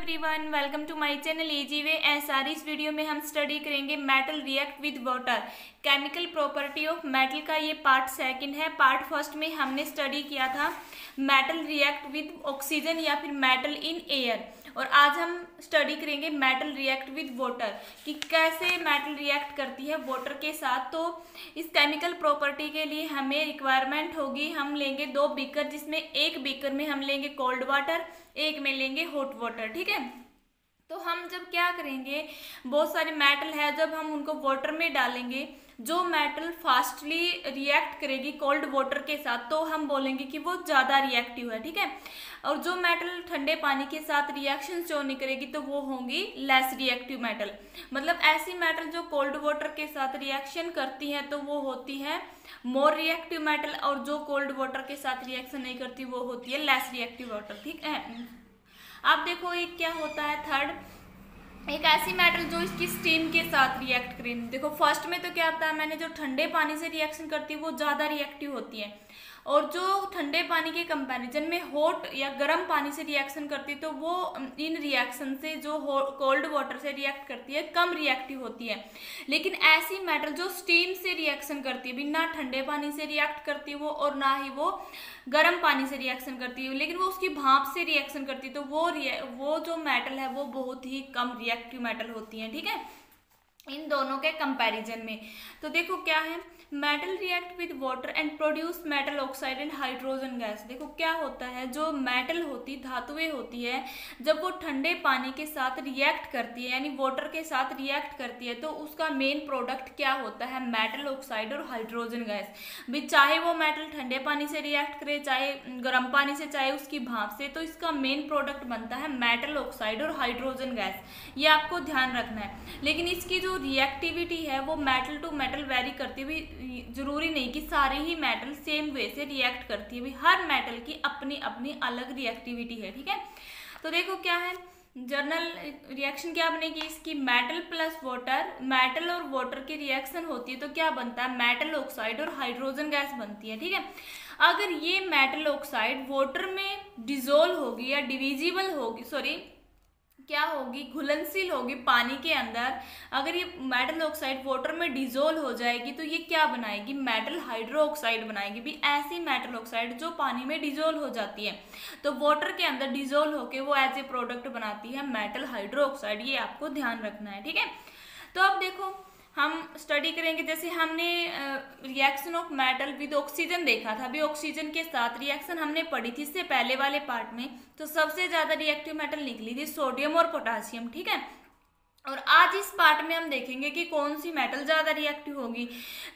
Everyone, welcome to my channel easy way SR. इस video में हम स्टडी करेंगे metal react with water, chemical property of metal का ये पार्ट सेकंड है। पार्ट फर्स्ट में हमने स्टडी किया था मेटल रिएक्ट विद ऑक्सीजन या फिर मेटल इन एयर, और आज हम स्टडी करेंगे मेटल रिएक्ट विद वाटर कि कैसे मेटल रिएक्ट करती है वाटर के साथ। तो इस केमिकल प्रॉपर्टी के लिए हमें रिक्वायरमेंट होगी, हम लेंगे 2 बीकर, जिसमें एक बीकर में हम लेंगे कोल्ड वाटर, एक में लेंगे हॉट वाटर। ठीक है, तो हम जब क्या करेंगे, बहुत सारे मेटल है, जब हम उनको वाटर में डालेंगे, जो मेटल फास्टली रिएक्ट करेगी कोल्ड वाटर के साथ, तो हम बोलेंगे कि वो ज़्यादा रिएक्टिव है। ठीक है, और जो मेटल ठंडे पानी के साथ रिएक्शन शो नहीं करेगी तो वो होंगी लेस रिएक्टिव मेटल। मतलब ऐसी मेटल जो कोल्ड वाटर के साथ रिएक्शन करती है तो वो होती है मोर रिएक्टिव मेटल, और जो कोल्ड वाटर के साथ रिएक्शन नहीं करती वो होती है लेस रिएक्टिव वाटर। ठीक है, आप देखो एक क्या होता है थर्ड, एक ऐसी मेटल जो इसकी स्टीम के साथ रिएक्ट करें। देखो फर्स्ट में तो क्या होता है, मैंने जो ठंडे पानी से रिएक्शन करती है वो ज़्यादा रिएक्टिव होती है, और जो ठंडे पानी के कंपैरिजन में हॉट या गर्म पानी से रिएक्शन करती है तो वो इन रिएक्शन से जो कोल्ड वाटर से रिएक्ट करती है कम रिएक्टिव होती है। लेकिन ऐसी मेटल जो स्टीम से रिएक्शन करती है, भी ना ठंडे पानी से रिएक्ट करती है वो, और ना ही वो गर्म पानी से रिएक्शन करती है, लेकिन वो उसकी भाप से रिएक्शन करती है, तो वो जो मेटल है वो बहुत ही कम रिएक्टिव मेटल होती है। ठीक है, इन दोनों के कंपैरिजन में। तो देखो क्या है, metal react with water and produce metal oxide and hydrogen gas. देखो क्या होता है, जो मेटल होती धातुएं होती है, जब वो ठंडे पानी के साथ रिएक्ट करती है यानी वाटर के साथ रिएक्ट करती है, तो उसका मेन प्रोडक्ट क्या होता है, मेटल ऑक्साइड और हाइड्रोजन गैस। भी चाहे वो मेटल ठंडे पानी से रिएक्ट करे, चाहे गर्म पानी से, चाहे उसकी भाप से, तो इसका मेन प्रोडक्ट बनता है मेटल ऑक्साइड और हाइड्रोजन गैस। ये आपको ध्यान रखना है। लेकिन इसकी जो रिएक्टिविटी है वो मेटल टू मेटल वेरी करती है। भी जरूरी नहीं कि सारे ही मेटल सेम वे से रिएक्ट करती है, भी हर मेटल की अपनी अपनी अलग रिएक्टिविटी है। ठीक है, तो देखो क्या है, जर्नल रिएक्शन क्या बनेगी इसकी, मेटल प्लस वाटर, मेटल और वाटर की रिएक्शन होती है तो क्या बनता है, मेटल ऑक्साइड और हाइड्रोजन गैस बनती है। ठीक है, अगर ये मेटल ऑक्साइड वाटर में डिजोल्व होगी या डिविजिबल होगी, सॉरी क्या होगी, घुलनशील होगी पानी के अंदर, अगर ये मेटल ऑक्साइड वाटर में डिजोल्व हो जाएगी तो ये क्या बनाएगी, मेटल हाइड्रो ऑक्साइड बनाएगी। भी ऐसी मेटल ऑक्साइड जो पानी में डिजोल्व हो जाती है तो वाटर के अंदर डिजोल्व होके वो एज ए प्रोडक्ट बनाती है मेटल हाइड्रो ऑक्साइड। ये आपको ध्यान रखना है। ठीक है, तो अब देखो हम स्टडी करेंगे, जैसे हमने reaction of metal with oxygen देखा था, अभी ऑक्सीजन के साथ रिएक्शन हमने पढ़ी थी इससे पहले वाले पार्ट में। तो सबसे ज्यादा रिएक्टिव मेटल निकली थी सोडियम और पोटासियम। ठीक है, और आज इस पार्ट में हम देखेंगे कि कौन सी मेटल ज्यादा रिएक्टिव होगी।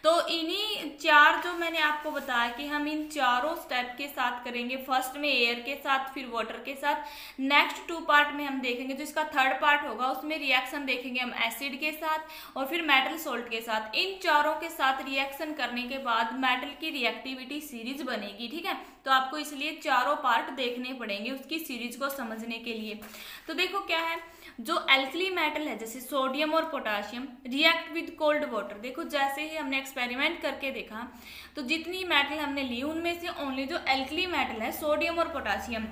तो इन्हीं 4 जो मैंने आपको बताया कि हम इन चारों स्टेप के साथ करेंगे, फर्स्ट में एयर के साथ, फिर वाटर के साथ, नेक्स्ट 2 पार्ट में हम देखेंगे, जो इसका थर्ड पार्ट होगा उसमें रिएक्शन देखेंगे हम एसिड के साथ और फिर मेटल सोल्ट के साथ। इन चारों के साथ रिएक्शन करने के बाद मेटल की रिएक्टिविटी सीरीज बनेगी। ठीक है, तो आपको इसलिए चारों पार्ट देखने पड़ेंगे उसकी सीरीज को समझने के लिए। तो देखो क्या है, जो एल्कली मेटल है जैसे सोडियम और potassium react with cold water. देखो जैसे ही हमने एक्सपेरिमेंट करके देखा तो जितनी मेटल हमने ली उनमें से ओनली जो एल्कली मेटल है सोडियम और पोटासियम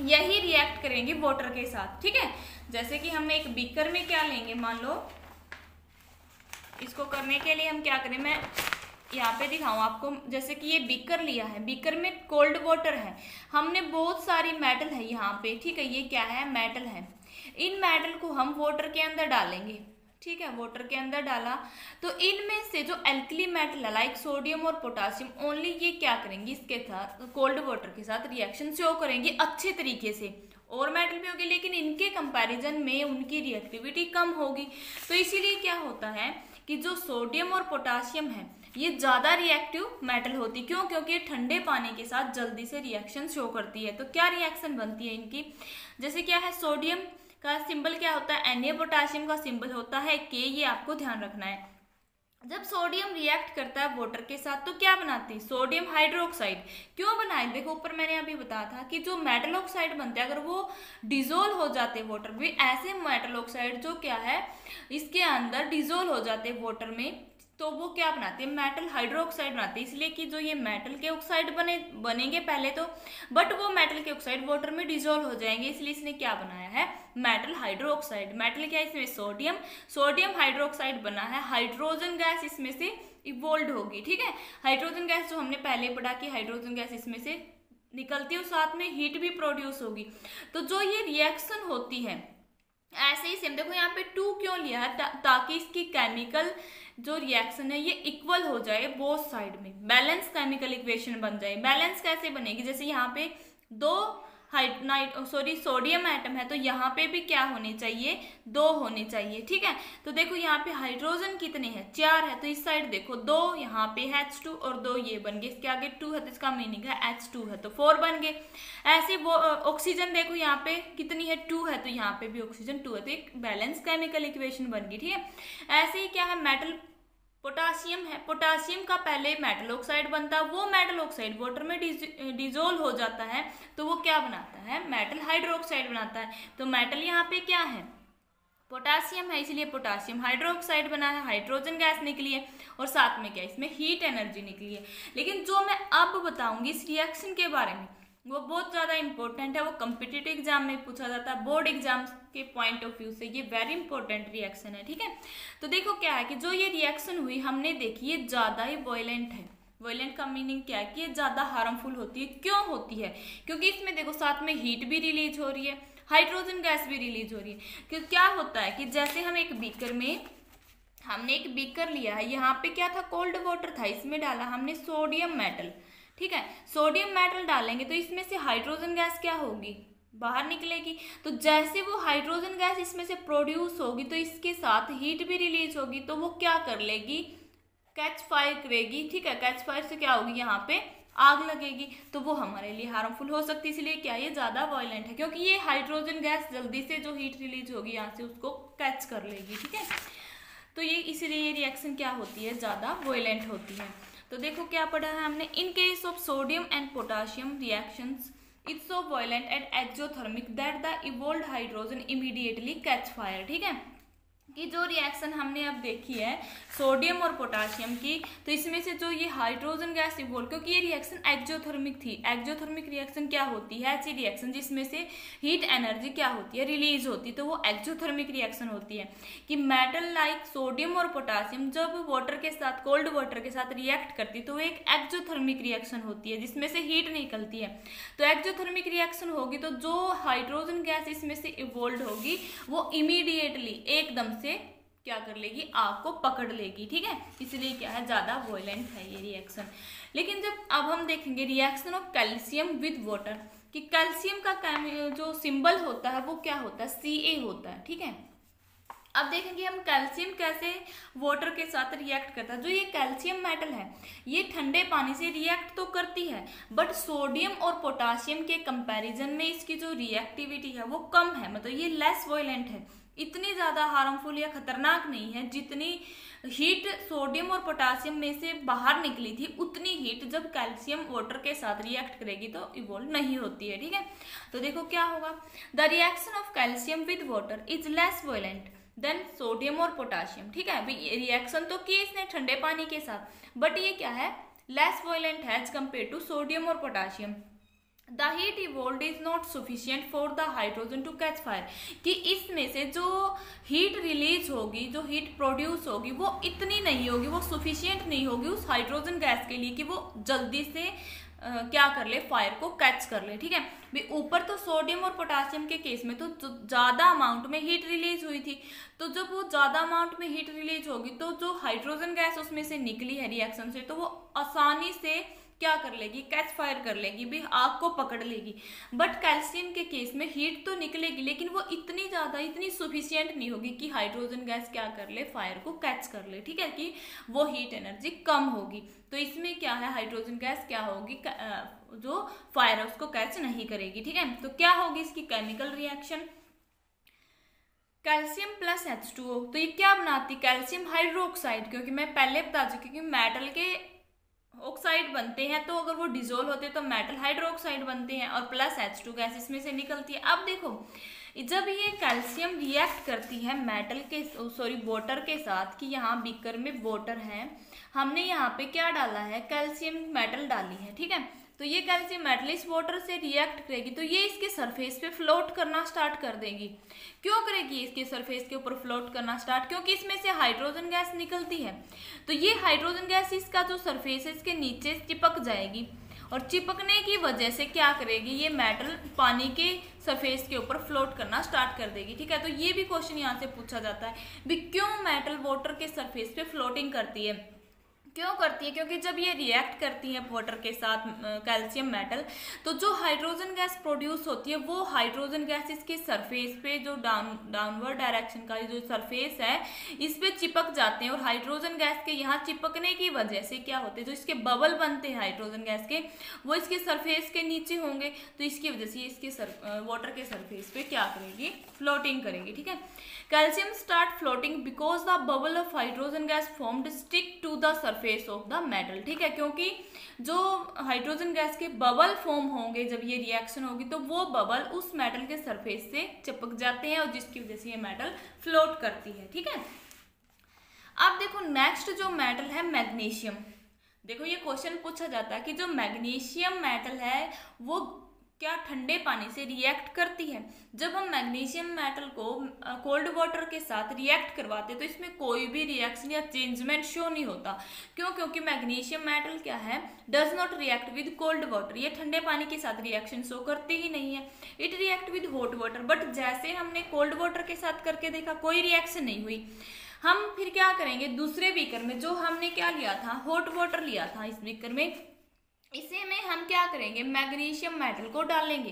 यही रिएक्ट करेंगे वाटर के साथ। ठीक है, जैसे कि हमने एक बीकर में क्या लेंगे, मान लो इसको करने के लिए हम क्या करें, मैं यहाँ पे दिखाऊं आपको, जैसे कि ये बीकर लिया है, बीकर में कोल्ड वाटर है, हमने बहुत सारी मेटल है यहाँ पे। ठीक है, ये क्या है, मेटल है, इन मेटल को हम वाटर के अंदर डालेंगे। ठीक है, वाटर के अंदर डाला तो इनमें से जो एल्कली मेटल है लाइक सोडियम और पोटासियम ओनली ये क्या करेंगी, इसके साथ कोल्ड वाटर के साथ रिएक्शन शो करेंगी अच्छे तरीके से। और मेटल भी होगी लेकिन इनके कंपैरिजन में उनकी रिएक्टिविटी कम होगी। तो इसीलिए क्या होता है कि जो सोडियम और पोटासियम है ये ज्यादा रिएक्टिव मेटल होती, क्यों, क्योंकि ये ठंडे पानी के साथ जल्दी से रिएक्शन शो करती है। तो क्या रिएक्शन बनती है इनकी, जैसे क्या है, सोडियम का सिंबल क्या होता है, Na, पोटासियम का सिंबल होता है K, ये आपको ध्यान रखना है। जब सोडियम रिएक्ट करता है वाटर के साथ तो क्या बनाती है, सोडियम हाइड्रोक्साइड। क्यों बनाए, देखो ऊपर मैंने अभी बताया था कि जो मेटल ऑक्साइड बनते हैं अगर वो डिजोल्व हो जाते हैं वाटर में, ऐसे मेटल ऑक्साइड जो क्या है इसके अंदर डिजोल्व हो जाते हैं वाटर में, तो वो क्या बनाते हैं, मेटल हाइड्रोक्साइड बनाते हैं। इसलिए कि जो ये मेटल के ऑक्साइड बनेंगे पहले तो, बट वो मेटल के ऑक्साइड वाटर में डिजोल्व हो जाएंगे, इसलिए इसने क्या बनाया है, मेटल हाइड्रोक्साइड। मेटल क्या है, इसमें सोडियम हाइड्रोक्साइड बना है, हाइड्रोजन गैस इसमें से इवोल्व होगी। ठीक है, हाइड्रोजन गैस जो हमने पहले पढ़ा कि हाइड्रोजन गैस इसमें से निकलती है और साथ में हीट भी प्रोड्यूस होगी। तो जो ये रिएक्शन होती है ऐसे ही सेम, देखो यहाँ पे 2 क्यों लिया है, ताकि इसकी केमिकल जो रिएक्शन है ये इक्वल हो जाए बोथ साइड में, बैलेंस केमिकल इक्वेशन बन जाए। बैलेंस कैसे बनेगी, जैसे यहाँ पे 2 सोडियम एटम है तो यहाँ पे भी क्या होने चाहिए, 2 होने चाहिए। ठीक है, तो देखो यहाँ पे हाइड्रोजन कितने हैं, 4 है, तो इस साइड देखो 2, यहाँ पे H2 और 2 ये बन गए, इसके आगे 2 है तो इसका मीनिंग है H2 है तो 4 बन गए। ऐसे वो ऑक्सीजन देखो यहाँ पे कितनी है, 2 है, तो यहाँ पे भी ऑक्सीजन 2 है, तो एक बैलेंस केमिकल इक्वेशन बन गई। ठीक है, ऐसे ही क्या है, मेटल पोटासियम है, पोटासियम का पहले मेटल ऑक्साइड बनता है, वो मेटल ऑक्साइड वाटर में डिजोल्व हो जाता है, तो वो क्या बनाता है, मेटल हाइड्रोक्साइड बनाता है। तो मेटल यहाँ पे क्या है, पोटासियम है, इसलिए पोटासियम हाइड्रोक्साइड बना है, हाइड्रोजन गैस निकली है और साथ में क्या, इसमें हीट एनर्जी निकली है। लेकिन जो मैं अब बताऊंगी इस रिएक्शन के बारे में वो बहुत ज़्यादा इंपॉर्टेंट है, वो कम्पिटिटिव एग्जाम में पूछा जाता है, बोर्ड एग्जाम के पॉइंट ऑफ व्यू से ये वेरी इंपॉर्टेंट रिएक्शन है। ठीक है, तो देखो क्या है कि जो ये रिएक्शन हुई हमने देखी ये ज़्यादा ही वॉयलेंट है। वॉयलेंट का मीनिंग क्या है कि ये ज़्यादा हार्मफुल होती है। क्यों होती है, क्योंकि इसमें देखो साथ में हीट भी रिलीज हो रही है, हाइड्रोजन गैस भी रिलीज हो रही है। क्योंकि क्या होता है कि जैसे हम एक बीकर में, हमने एक बीकर लिया है, यहाँ पे क्या था, कोल्ड वाटर था, इसमें डाला हमने सोडियम मेटल। ठीक है, सोडियम मेटल डालेंगे तो इसमें से हाइड्रोजन गैस क्या होगी, बाहर निकलेगी। तो जैसे वो हाइड्रोजन गैस इसमें से प्रोड्यूस होगी तो इसके साथ हीट भी रिलीज होगी, तो वो क्या कर लेगी, कैच फायर करेगी। ठीक है, कैच फायर से क्या होगी, यहाँ पे आग लगेगी, तो वो हमारे लिए हार्मफुल हो सकती है। इसलिए क्या ये ज़्यादा वायलेंट है, क्योंकि ये हाइड्रोजन गैस जल्दी से जो हीट रिलीज होगी यहाँ से उसको कैच कर लेगी। ठीक है, तो ये इसलिए ये रिएक्शन क्या होती है, ज़्यादा वायलेंट होती है। तो देखो क्या पढ़ा है हमने, in case of sodium and potassium reactions it's so violent and exothermic that the evolved hydrogen immediately catch fire. ठीक है, कि जो रिएक्शन हमने अब देखी है सोडियम और पोटाशियम की, तो इसमें से जो ये हाइड्रोजन गैस इवोल्व, क्योंकि ये रिएक्शन एक्सोथर्मिक थी। एक्सोथर्मिक रिएक्शन क्या होती है, ऐसी रिएक्शन जिसमें से हीट एनर्जी क्या होती है, रिलीज होती है, तो वो एक्सोथर्मिक रिएक्शन होती है। कि मेटल लाइक सोडियम और पोटाशियम जब वाटर के साथ, कोल्ड वाटर के साथ रिएक्ट करती तो एक एक्सोथर्मिक रिएक्शन होती है जिसमें से हीट निकलती है। तो एक्सोथर्मिक रिएक्शन होगी तो जो हाइड्रोजन गैस इसमें से इवोल्व होगी वो इमीडिएटली एकदम से क्या कर लेगी, आग को पकड़ लेगी। ठीक है, इसलिए क्या है, ज्यादा वॉयलेंट है ये रिएक्शन। लेकिन जब अब हम देखेंगे reaction of calcium with water, कि कैल्शियम का जो सिंबल होता है वो क्या होता है, Ca होता है। ठीक है, अब देखेंगे हम कैल्शियम कैसे वाटर के साथ रिएक्ट करता है। जो ये कैल्शियम मेटल है ये ठंडे पानी से रिएक्ट तो करती है, बट सोडियम और पोटाशियम के कंपैरिजन में इसकी जो रिएक्टिविटी है वो कम है, मतलब ये लेस वॉयलेंट है, इतनी ज़्यादा हार्मफुल या खतरनाक नहीं है। जितनी हीट सोडियम और पोटासियम में से बाहर निकली थी उतनी हीट जब कैल्शियम वाटर के साथ रिएक्ट करेगी तो इवोल्व नहीं होती है। ठीक है, तो देखो क्या होगा, the reaction of calcium with water is less violent than sodium और पोटाशियम। ठीक है, अभी रिएक्शन तो की इसने ठंडे पानी के साथ, बट ये क्या है, लेस वॉयलेंट है एज कम्पेयर टू सोडियम और potassium. The heat evolve is not sufficient for the hydrogen to catch fire, कि इसमें से जो हीट रिलीज होगी, जो हीट प्रोड्यूस होगी वो इतनी नहीं होगी, वो सफिशियंट नहीं होगी उस हाइड्रोजन गैस के लिए कि वो जल्दी से क्या कर ले, फायर को कैच कर ले। ठीक है, भी ऊपर तो सोडियम और पोटासियम के केस में तो ज़्यादा अमाउंट में हीट रिलीज हुई थी, तो जब वो ज़्यादा अमाउंट में हीट रिलीज होगी तो जो हाइड्रोजन गैस उसमें से निकली है रिएक्शन से, तो वो आसानी से क्या कर लेगी, कैच फायर कर लेगी, भी आग को पकड़ लेगी। बट कैल्शियम के केस में हीट तो निकलेगी लेकिन वो इतनी ज़्यादा, इतनी सफिशियंट नहीं होगी कि हाइड्रोजन गैस क्या कर ले, फायर को कैच कर ले। ठीक है, कि वो हीट एनर्जी कम होगी, तो इसमें क्या है, हाइड्रोजन गैस क्या होगी, जो फायर है उसको कैच नहीं करेगी। ठीक है, तो क्या होगी इसकी chemical reaction, calcium plus H2O, तो ये क्या बनाती, कैल्शियम हाइड्रोक्साइड, क्योंकि मैं पहले बता चुकी कि मेटल के ऑक्साइड बनते हैं तो अगर वो डिजोल्व होते हैं तो मेटल हाइड्रोक्साइड बनते हैं, और प्लस H2 गैस इसमें से निकलती है। अब देखो जब ये कैल्शियम रिएक्ट करती है मेटल के वाटर के साथ, कि यहाँ बीकर में वाटर है, हमने यहाँ पे क्या डाला है, कैल्शियम मेटल डाली है, ठीक है। तो ये कैल्शियम मेटल इस वाटर से रिएक्ट करेगी तो ये इसके सरफेस पे फ्लोट करना स्टार्ट कर देगी। क्यों करेगी इसके सरफेस के ऊपर फ्लोट करना स्टार्ट? क्योंकि इसमें से हाइड्रोजन गैस निकलती है। तो ये हाइड्रोजन गैस इसका जो सरफेस है इसके नीचे चिपक जाएगी, और चिपकने की वजह से क्या करेगी, ये मेटल पानी के सरफेस के ऊपर फ्लोट करना स्टार्ट कर देगी, ठीक है। तो ये भी क्वेश्चन यहाँ से पूछा जाता है भी क्यों मेटल वाटर के सरफेस पे फ्लोटिंग करती है। क्यों करती है? क्योंकि जब ये रिएक्ट करती है वाटर के साथ कैल्शियम मेटल, तो जो हाइड्रोजन गैस प्रोड्यूस होती है वो हाइड्रोजन गैस इसके सरफेस पे जो डाउनवर्ड डायरेक्शन का जो सरफेस है इस पे चिपक जाते हैं, और हाइड्रोजन गैस के यहाँ चिपकने की वजह से क्या होते हैं, जो इसके बबल बनते हैं हाइड्रोजन गैस के, वो इसके सरफेस के नीचे होंगे। तो इसकी वजह से इसके वाटर के सरफेस पे क्या करेगी, फ्लोटिंग करेगी, ठीक है। Calcium start floating because the bubble of hydrogen gas formed stick to the surface of the metal, ठीक है। क्योंकि जो हाइड्रोजन गैस के बबल फॉर्म होंगे जब ये रिएक्शन होगी तो वो बबल उस मेटल के सरफेस से चिपक जाते हैं, और जिसकी वजह से ये मेटल फ्लोट करती है, ठीक है। अब देखो नेक्स्ट जो मेटल है मैग्नीशियम। देखो ये क्वेश्चन पूछा जाता है कि जो मैग्नीशियम मेटल है वो क्या ठंडे पानी से रिएक्ट करती है। जब हम मैग्नीशियम मेटल को कोल्ड वाटर के साथ रिएक्ट करवाते हैं तो इसमें कोई भी रिएक्शन या चेंजमेंट शो नहीं होता। क्यों? क्योंकि मैग्नीशियम मेटल क्या है, does not react with cold water, ये ठंडे पानी के साथ रिएक्शन शो करती ही नहीं है। It react with hot water, but जैसे हमने कोल्ड वाटर के साथ करके देखा कोई रिएक्शन नहीं हुई। हम फिर क्या करेंगे, दूसरे बीकर में जो हमने क्या लिया था, हॉट वाटर लिया था, इस बीकर में इसे में हम क्या करेंगे, मैग्नीशियम मेटल को डालेंगे।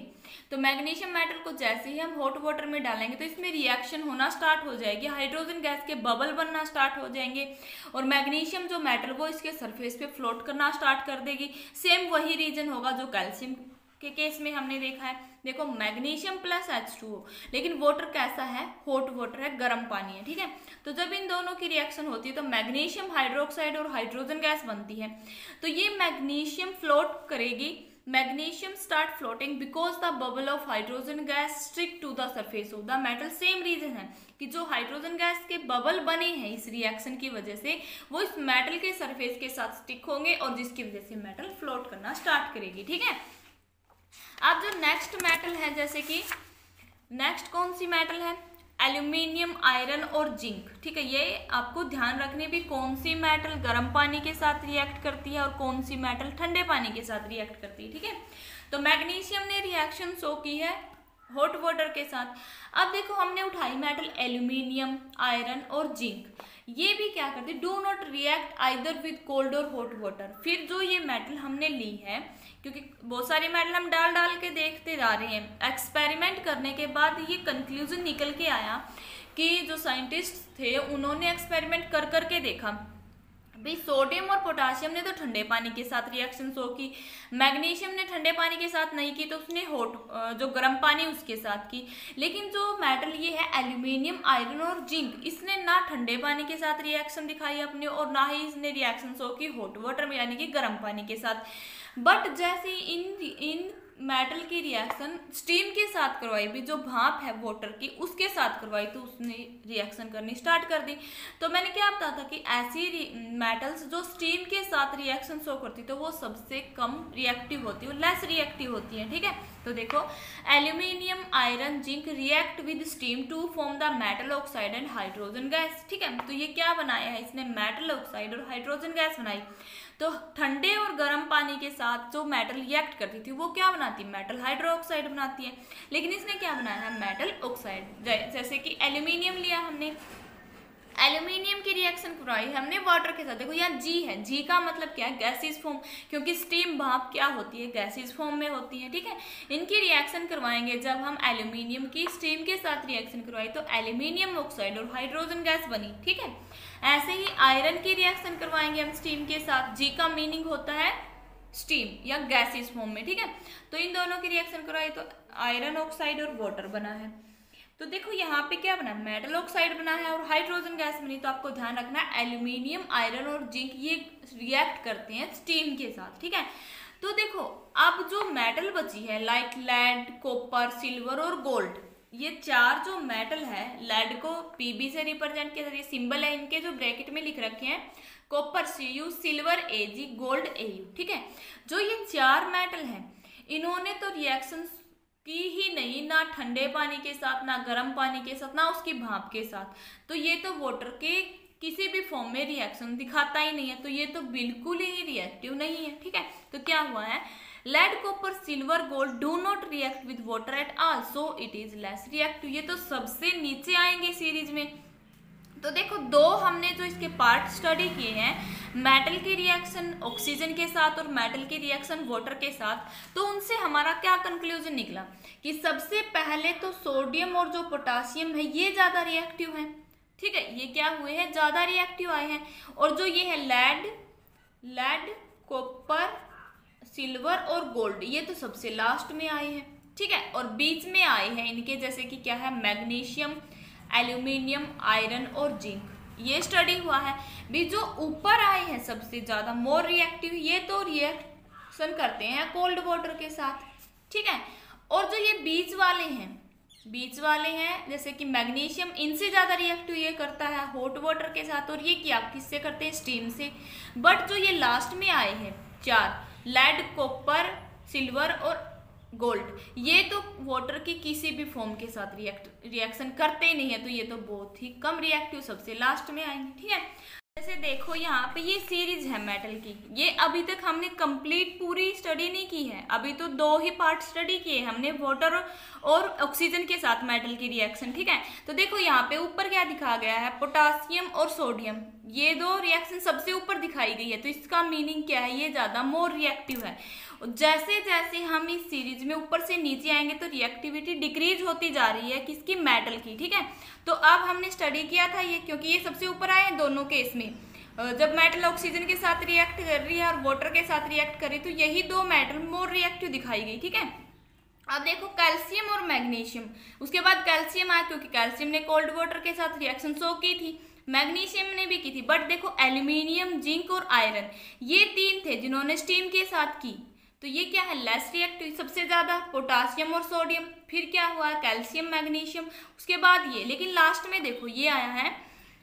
तो मैग्नीशियम मेटल को जैसे ही हम हॉट वाटर में डालेंगे तो इसमें रिएक्शन होना स्टार्ट हो जाएगी, हाइड्रोजन गैस के बबल बनना स्टार्ट हो जाएंगे, और मैग्नीशियम जो मेटल वो इसके सरफेस पे फ्लोट करना स्टार्ट कर देगी। सेम वही रीजन होगा जो कैल्शियम के केस में हमने देखा है। देखो मैग्नीशियम प्लस H2O, लेकिन वाटर कैसा है, हॉट वाटर है, गर्म पानी है, ठीक है। तो जब इन दोनों की रिएक्शन होती है तो मैग्नीशियम हाइड्रोक्साइड और हाइड्रोजन गैस बनती है। तो ये मैग्नीशियम फ्लोट करेगी, magnesium start floating because the bubble of hydrogen gas stick to the surface of the metal. Same reason है कि जो हाइड्रोजन गैस के बबल बने हैं इस रिएक्शन की वजह से वो इस मेटल के सरफेस के साथ स्टिक होंगे, और जिसकी वजह से मेटल फ्लोट करना स्टार्ट करेगी, ठीक है। अब जो नेक्स्ट मेटल है, जैसे कि नेक्स्ट कौन सी मेटल है, एल्यूमिनियम, आयरन और जिंक, ठीक है। ये आपको ध्यान रखने भी कौन सी मेटल गर्म पानी के साथ रिएक्ट करती है और कौन सी मेटल ठंडे पानी के साथ रिएक्ट करती है, ठीक है। तो मैग्नीशियम ने रिएक्शन शो की है हॉट वाटर के साथ। अब देखो हमने उठाई मेटल एल्यूमिनियम, आयरन और जिंक, ये भी क्या करते, do not react either with cold और हॉट वाटर। फिर जो ये मेटल हमने ली है, क्योंकि बहुत सारी मेटल हम डाल के देखते जा रहे हैं, एक्सपेरिमेंट करने के बाद ये कंक्लूजन निकल के आया कि जो साइंटिस्ट थे उन्होंने एक्सपेरिमेंट कर करके देखा भाई सोडियम और पोटाशियम ने तो ठंडे पानी के साथ रिएक्शन शो की, मैग्नीशियम ने ठंडे पानी के साथ नहीं की, तो उसने जो गर्म पानी उसके साथ की। लेकिन जो मेटल ये है एल्यूमिनियम, आयरन और जिंक, इसने ना ठंडे पानी के साथ रिएक्शन दिखाई अपने, और ना ही इसने रिएक्शन शो की हॉट वाटर में यानी कि गर्म पानी के साथ। बट जैसे इन मेटल की रिएक्शन स्टीम के साथ करवाई भी, जो भाप है वाटर की उसके साथ करवाई, तो उसने रिएक्शन करनी स्टार्ट कर दी। तो मैंने क्या बताया था कि ऐसी मेटल्स जो स्टीम के साथ रिएक्शन शो करती तो वो सबसे कम रिएक्टिव होती है, लेस रिएक्टिव होती है, ठीक है। तो देखो aluminium, iron, zinc react with steam to form the metal oxide and hydrogen gas, ठीक है। तो ये क्या बनाया है इसने, मेटल ऑक्साइड और हाइड्रोजन गैस बनाई। तो ठंडे और गर्म पानी के साथ जो मेटल रिएक्ट करती थी वो क्या बनाती, मेटल हाइड्रोक्साइड बनाती है। लेकिन इसने क्या बनाया है, मेटल ऑक्साइड। जैसे कि एल्यूमिनियम लिया हमने, एल्यूमिनियम की रिएक्शन करवाई हमने वाटर के साथ। देखो यहाँ जी है, जी का मतलब क्या है, गैसीज फॉर्म, क्योंकि स्टीम भाप क्या होती है, गैसीज फॉर्म में होती है, ठीक है। इनकी रिएक्शन करवाएंगे जब हम एल्यूमिनियम की स्टीम के साथ रिएक्शन करवाई तो एल्यूमिनियम ऑक्साइड और हाइड्रोजन गैस बनी, ठीक है। ऐसे ही आयरन की रिएक्शन करवाएंगे हम स्टीम के साथ, जी का मीनिंग होता है स्टीम या गैसीज फॉर्म में, ठीक है। तो इन दोनों की रिएक्शन करवाई तो आयरन ऑक्साइड और वाटर बना है। तो देखो यहाँ पे क्या बना, मेटल ऑक्साइड बना है और हाइड्रोजन गैस बनी। तो आपको ध्यान रखना है एल्यूमिनियम, आयरन और जिंक ये रिएक्ट करते हैं स्टीम के साथ, ठीक है। तो देखो अब जो मेटल बची है लाइक लेड, कॉपर, सिल्वर और गोल्ड, ये चार जो मेटल है, लेड को पीबी से रिप्रेजेंट किया, ये सिंबल है इनके जो ब्रैकेट में लिख रखे हैं, copper Cu, silver Ag, gold Au, ठीक है। जो ये चार मेटल हैं, इन्होंने तो रिएक्शन की ही नहीं, ना ठंडे पानी के साथ, ना गर्म पानी के साथ, ना उसकी भाप के साथ, तो ये तो वाटर के किसी भी फॉर्म में रिएक्शन दिखाता ही नहीं है, तो ये तो बिल्कुल ही रिएक्टिव नहीं है, ठीक है। तो क्या हुआ है, lead, copper, silver, gold do not react with water at all, so it is less reactive. ये तो सबसे नीचे आएंगे सीरीज में। तो देखो, दो हमने जो इसके पार्ट स्टडी किए हैं, मेटल की रिएक्शन ऑक्सीजन के साथ और मेटल की रिएक्शन वाटर के साथ, तो उनसे हमारा क्या कंक्लूजन निकला कि सबसे पहले तो सोडियम और जो पोटासियम है ये ज्यादा रिएक्टिव है, ठीक है। ये क्या हुए हैं, ज्यादा रिएक्टिव आए हैं। और जो ये है लेड, कॉपर, सिल्वर और गोल्ड, ये तो सबसे लास्ट में आए हैं, ठीक है। और बीच में आए हैं इनके जैसे कि क्या है, मैग्नीशियम, एल्यूमिनियम, आयरन और जिंक, ये स्टडी हुआ है। भी जो ऊपर आए हैं सबसे ज्यादा मोर रिएक्टिव, ये तो रिएक्शन करते हैं कोल्ड वाटर के साथ, ठीक है। और जो ये बीच वाले हैं जैसे कि मैग्नीशियम, इनसे ज्यादा रिएक्टिव ये करता है हॉट वाटर के साथ, और ये क्या किससे करते हैं, स्टीम से। बट जो ये लास्ट में आए हैं चार, लेड, कॉपर, सिल्वर और गोल्ड, ये तो वाटर की किसी भी फॉर्म के साथ रिएक्शन करते ही नहीं है, तो ये तो बहुत ही कम रिएक्टिव सबसे लास्ट में आएंगे, ठीक है। जैसे देखो यहाँ पे ये सीरीज है मेटल की, ये अभी तक हमने कंप्लीट पूरी स्टडी नहीं की है, अभी तो दो ही पार्ट स्टडी किए हमने, वाटर और ऑक्सीजन के साथ मेटल की रिएक्शन, ठीक है। तो देखो यहाँ पे ऊपर क्या दिखा गया है, पोटासियम और सोडियम, ये दो रिएक्शन सबसे ऊपर दिखाई गई है, तो इसका मीनिंग क्या है, ये ज्यादा मोर रिएक्टिव है। जैसे जैसे हम इस सीरीज में ऊपर से नीचे आएंगे तो रिएक्टिविटी डिक्रीज होती जा रही है, किसकी, मेटल की, ठीक है। तो अब हमने स्टडी किया था ये, क्योंकि ये सबसे ऊपर आए हैं दोनों केस में, जब मेटल ऑक्सीजन के साथ रिएक्ट कर रही है और वाटर के साथ रिएक्ट कर रही है, तो यही दो मेटल मोर रिएक्टिव दिखाई गई, ठीक है। अब देखो कैल्शियम और मैग्नीशियम, उसके बाद कैल्शियम आया क्योंकि कैल्शियम ने कोल्ड वाटर के साथ रिएक्शन शो की थी, मैग्नीशियम ने भी की थी। बट देखो एल्यूमिनियम, जिंक और आयरन, ये तीन थे जिन्होंने स्टीम के साथ की, तो ये क्या है, लेस रिएक्टिव। सबसे ज्यादा पोटासियम और सोडियम, फिर क्या हुआ, कैल्शियम, मैग्नीशियम, उसके बाद ये। लेकिन लास्ट में देखो ये आया है,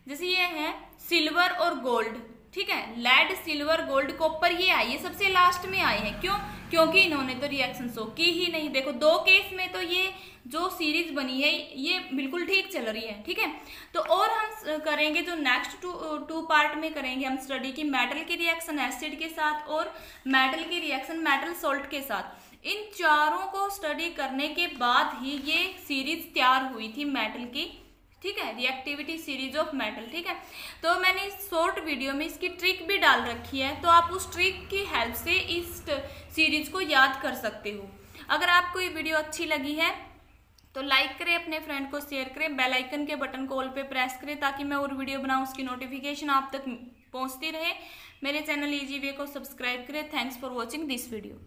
जैसे ये है सिल्वर और गोल्ड, ठीक है, लेड, सिल्वर, गोल्ड, कॉपर, ये आए, ये सबसे लास्ट में आए हैं। क्यों, क्योंकि इन्होंने तो रिएक्शन शो की ही नहीं। देखो दो केस में तो ये जो सीरीज बनी है ये बिल्कुल ठीक चल रही है, ठीक है। तो और हम करेंगे जो नेक्स्ट टू पार्ट में करेंगे हम स्टडी की मेटल की रिएक्शन एसिड के साथ और मेटल की रिएक्शन मेटल सॉल्ट के साथ। इन चारों को स्टडी करने के बाद ही ये सीरीज तैयार हुई थी मेटल की, ठीक है, रिएक्टिविटी सीरीज ऑफ मेटल, ठीक है। तो मैंने इस शॉर्ट वीडियो में इसकी ट्रिक भी डाल रखी है, तो आप उस ट्रिक की हेल्प से इस सीरीज को याद कर सकते हो। अगर आपको ये वीडियो अच्छी लगी है तो लाइक करें, अपने फ्रेंड को शेयर करें, बेल आइकन के बटन को ऑल पे प्रेस करें ताकि मैं और वीडियो बनाऊं उसकी नोटिफिकेशन आप तक पहुंचती रहे। मेरे चैनल ईजी वे को सब्सक्राइब करें। Thanks for watching this video.